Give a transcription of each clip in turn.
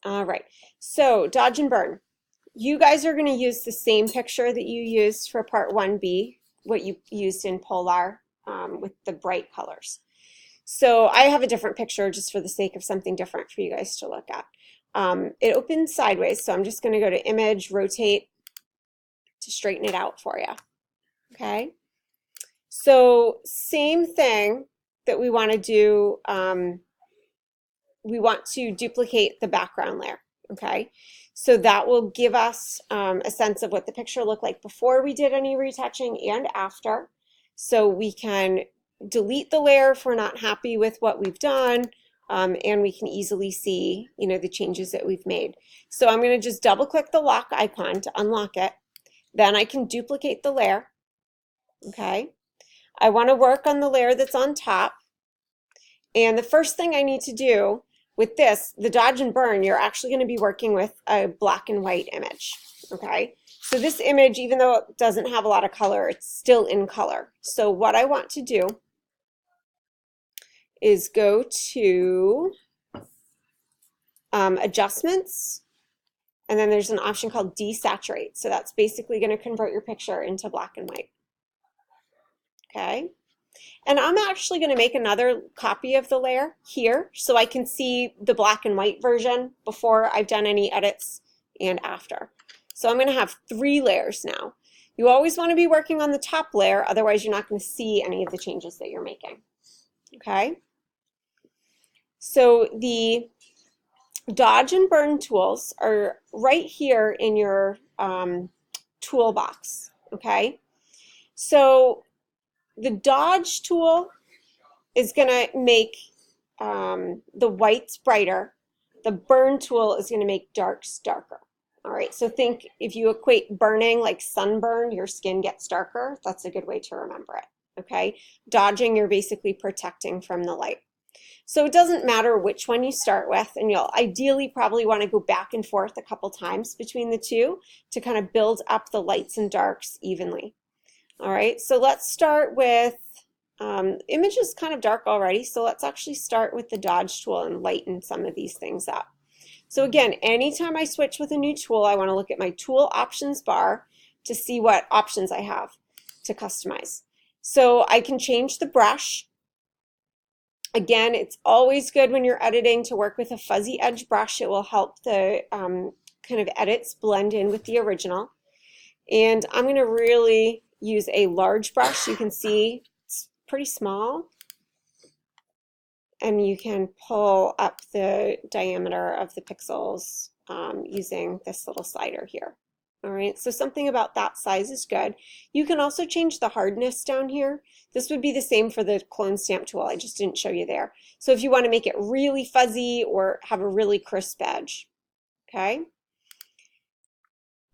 All right, so dodge and burn. You guys are going to use the same picture that you used for part 1B, what you used in Polar with the bright colors. So I have a different picture just for the sake of something different for you guys to look at. It opens sideways, so I'm just going to go to Image, Rotate to straighten it out for you. Okay? So same thing that we want to do, we want to duplicate the background layer. Okay? So that will give us a sense of what the picture looked like before we did any retouching and after. So we can delete the layer if we're not happy with what we've done, and we can easily see, you know, the changes that we've made. So I'm going to just double click the lock icon to unlock it. Then I can duplicate the layer. Okay. I want to work on the layer that's on top. And the first thing I need to do with this, the dodge and burn, you're actually going to be working with a black and white image. Okay. So this image, even though it doesn't have a lot of color, it's still in color. So what I want to do is go to Adjustments, and then there's an option called Desaturate. So that's basically going to convert your picture into black and white. Okay. And I'm actually going to make another copy of the layer here so I can see the black and white version before I've done any edits and after. So I'm going to have 3 layers now. You always want to be working on the top layer, otherwise you're not going to see any of the changes that you're making. Okay? So the dodge and burn tools are right here in your toolbox. Okay? So the dodge tool is going to make the whites brighter. The burn tool is going to make darks darker. All right, so think if you equate burning like sunburn, your skin gets darker. That's a good way to remember it. Okay, dodging, you're basically protecting from the light. So it doesn't matter which one you start with, and you'll ideally probably want to go back and forth a couple times between the two to kind of build up the lights and darks evenly. All right, so let's start with, image is kind of dark already, so let's actually start with the dodge tool and lighten some of these things up. So again, anytime I switch with a new tool, I want to look at my tool options bar to see what options I have to customize. So I can change the brush. Again, it's always good when you're editing to work with a fuzzy edge brush. It will help the kind of edits blend in with the original. And I'm going to really use a large brush. You can see it's pretty small. And you can pull up the diameter of the pixels using this little slider here. All right, so something about that size is good. You can also change the hardness down here. This would be the same for the clone stamp tool. I just didn't show you there. So if you want to make it really fuzzy or have a really crisp edge, okay?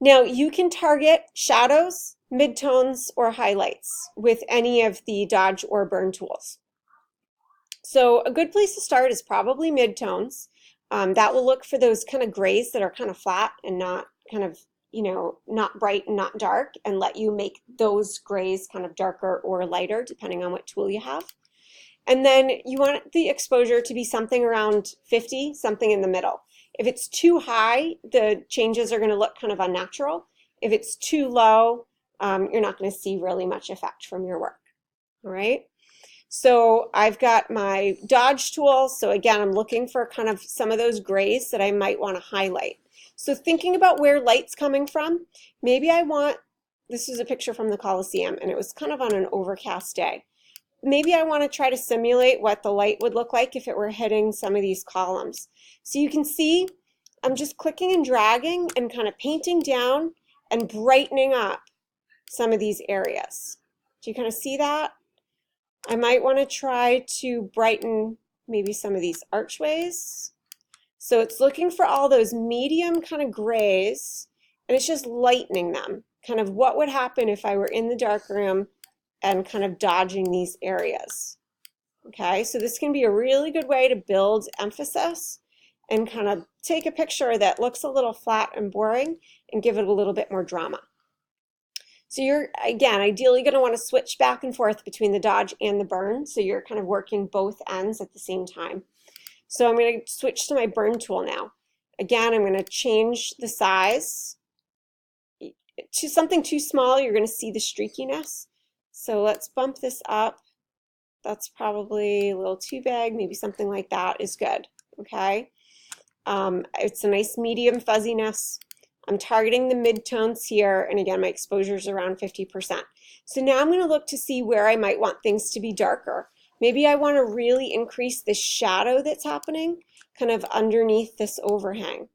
Now you can target shadows, midtones, or highlights with any of the dodge or burn tools. So a good place to start is probably midtones. That will look for those kind of grays that are kind of flat and not kind of, you know, not bright and not dark, and let you make those grays kind of darker or lighter depending on what tool you have. And then you want the exposure to be something around 50, something in the middle. If it's too high, the changes are going to look kind of unnatural. If it's too low, you're not going to see really much effect from your work. All right. So I've got my dodge tool. So again, I'm looking for kind of some of those grays that I might want to highlight. So thinking about where light's coming from, maybe I want, this is a picture from the Coliseum and it was kind of on an overcast day. Maybe I want to try to simulate what the light would look like if it were hitting some of these columns. So you can see I'm just clicking and dragging and kind of painting down and brightening up some of these areas. Do you kind of see that? I might want to try to brighten maybe some of these archways. So it's looking for all those medium kind of grays, and it's just lightening them. Kind of what would happen if I were in the dark room and kind of dodging these areas. Okay, so this can be a really good way to build emphasis and kind of take a picture that looks a little flat and boring and give it a little bit more drama. So you're, again, ideally going to want to switch back and forth between the dodge and the burn, so you're kind of working both ends at the same time. So I'm going to switch to my burn tool now. Again, I'm going to change the size to something too small. You're going to see the streakiness. So let's bump this up. That's probably a little too big. Maybe something like that is good. Okay. It's a nice medium fuzziness. I'm targeting the midtones here, and again, my exposure is around 50%. So now I'm going to look to see where I might want things to be darker. Maybe I want to really increase the shadow that's happening kind of underneath this overhang.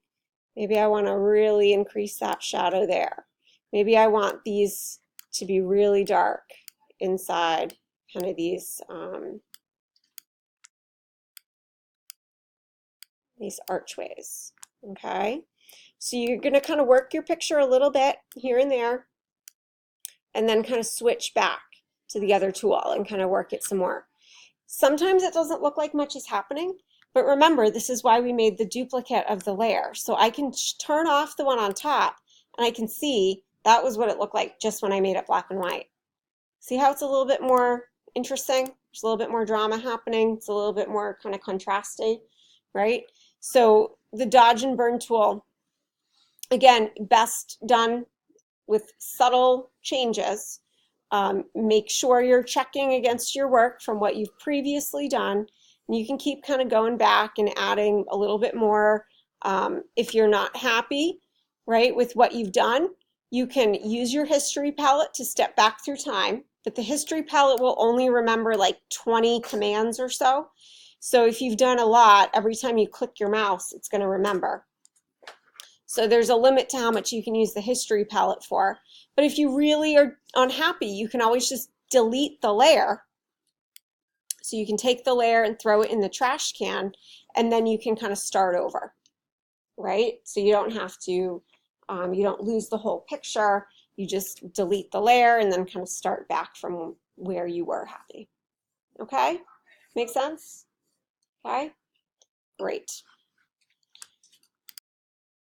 Maybe I want to really increase that shadow there. Maybe I want these to be really dark inside kind of these archways. Okay, so you're going to kind of work your picture a little bit here and there, and then kind of switch back to the other tool and kind of work it some more. Sometimes it doesn't look like much is happening, but remember, this is why we made the duplicate of the layer. So I can turn off the one on top, and I can see that was what it looked like just when I made it black and white. See how it's a little bit more interesting? There's a little bit more drama happening. It's a little bit more kind of contrasty, right? So the dodge and burn tool, again, best done with subtle changes. Make sure you're checking against your work from what you've previously done. And you can keep kind of going back and adding a little bit more. If you're not happy, right, with what you've done, you can use your history palette to step back through time, but the history palette will only remember like 20 commands or so. So if you've done a lot, every time you click your mouse, it's going to remember. So there's a limit to how much you can use the history palette for. But if you really are unhappy, you can always just delete the layer. So you can take the layer and throw it in the trash can, and then you can kind of start over, right? So you don't have to, you don't lose the whole picture. You just delete the layer and then kind of start back from where you were happy. Okay? Make sense? Okay? Great.